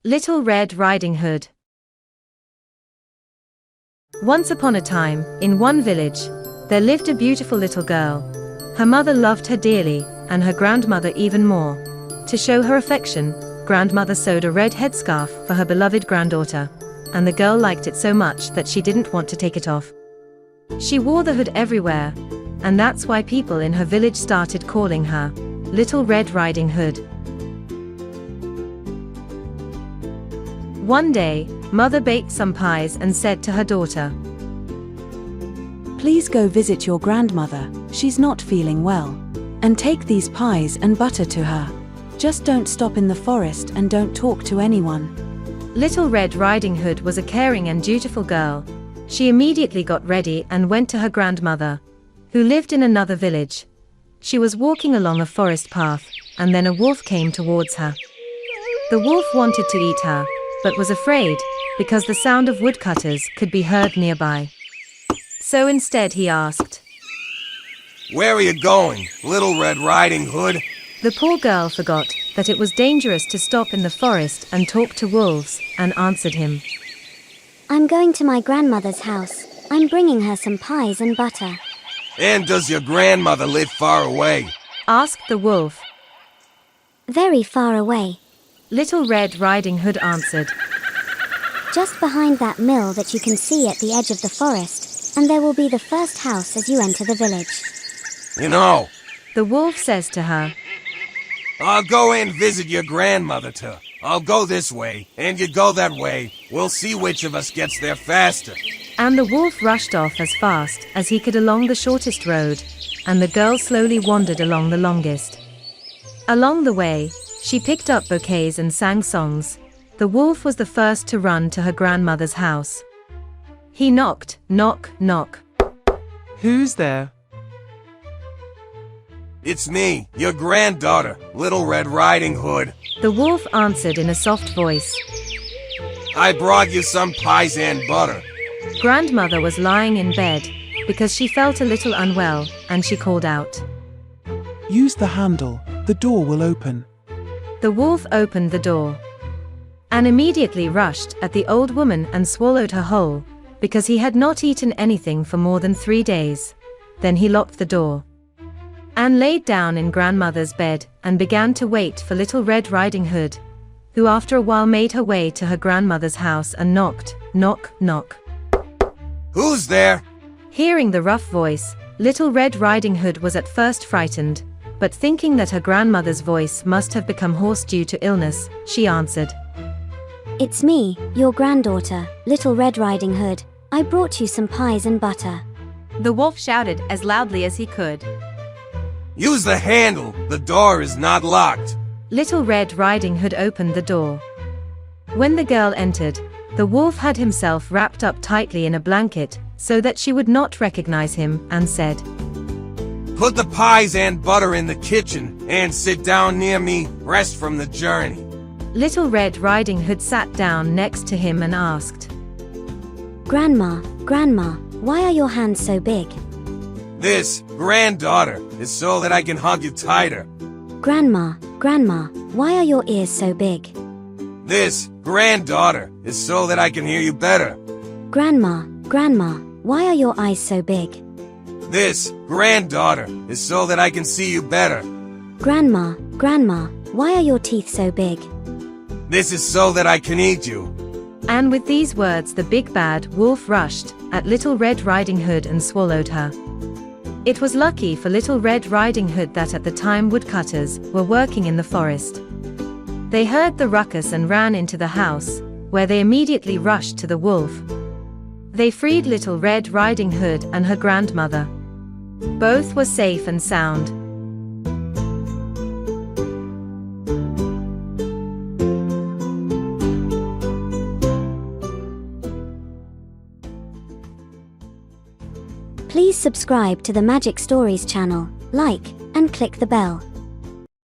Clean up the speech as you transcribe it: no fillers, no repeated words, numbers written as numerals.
Little Red Riding Hood. Once upon a time, in one village, there lived a beautiful little girl. Her mother loved her dearly, and her grandmother even more. To show her affection, grandmother sewed a red headscarf for her beloved granddaughter, and the girl liked it so much that she didn't want to take it off. She wore the hood everywhere, and that's why people in her village started calling her Little Red Riding Hood. One day, Mother baked some pies and said to her daughter, "Please go visit your grandmother, she's not feeling well. And take these pies and butter to her. Just don't stop in the forest and don't talk to anyone." Little Red Riding Hood was a caring and dutiful girl. She immediately got ready and went to her grandmother, who lived in another village. She was walking along a forest path, and then a wolf came towards her. The wolf wanted to eat her, but was afraid, because the sound of woodcutters could be heard nearby. So instead he asked, "Where are you going, Little Red Riding Hood?" The poor girl forgot that it was dangerous to stop in the forest and talk to wolves, and answered him, "I'm going to my grandmother's house. I'm bringing her some pies and butter." "And does your grandmother live far away?" asked the wolf. "Very far away. Little Red Riding Hood answered, Just behind that mill that you can see at the edge of the forest, and there will be the first house as you enter the village." "You know, The wolf says to her, I'll go and visit your grandmother too. I'll go this way, and you go that way. We'll see which of us gets there faster." and the wolf rushed off as fast as he could along the shortest road, and the girl slowly wandered along the longest. Along the way, she picked up bouquets and sang songs. The wolf was the first to run to her grandmother's house. He knocked, knock, knock. "Who's there?" "It's me, your granddaughter, Little Red Riding Hood. The wolf answered in a soft voice. I brought you some pies and butter." Grandmother was lying in bed, because she felt a little unwell, and she called out. "Use the handle, the door will open." The wolf opened the door, and immediately rushed at the old woman and swallowed her whole, because he had not eaten anything for more than 3 days. Then he locked the door, and laid down in grandmother's bed, and began to wait for Little Red Riding Hood, who after a while made her way to her grandmother's house and knocked, knock, knock. "Who's there?" Hearing the rough voice, Little Red Riding Hood was at first frightened, but thinking that her grandmother's voice must have become hoarse due to illness, she answered, "It's me, your granddaughter, Little Red Riding Hood. I brought you some pies and butter." The wolf shouted as loudly as he could. "Use the handle, the door is not locked." Little Red Riding Hood opened the door. When the girl entered, the wolf had himself wrapped up tightly in a blanket, so that she would not recognize him, and said, "Put the pies and butter in the kitchen, and sit down near me, rest from the journey." Little Red Riding Hood sat down next to him and asked, Grandma, why are your hands so big?" "This, granddaughter, is so that I can hug you tighter." Grandma, why are your ears so big?" "This, granddaughter, is so that I can hear you better." Grandma, why are your eyes so big?" "This, granddaughter, is so that I can see you better." Grandma, why are your teeth so big?" "This is so that I can eat you." And with these words the big bad wolf rushed at Little Red Riding Hood and swallowed her. It was lucky for Little Red Riding Hood that at the time woodcutters were working in the forest. They heard the ruckus and ran into the house, where they immediately rushed to the wolf. They freed Little Red Riding Hood and her grandmother. Both were safe and sound. Please subscribe to the Magic Stories channel, like, and click the bell.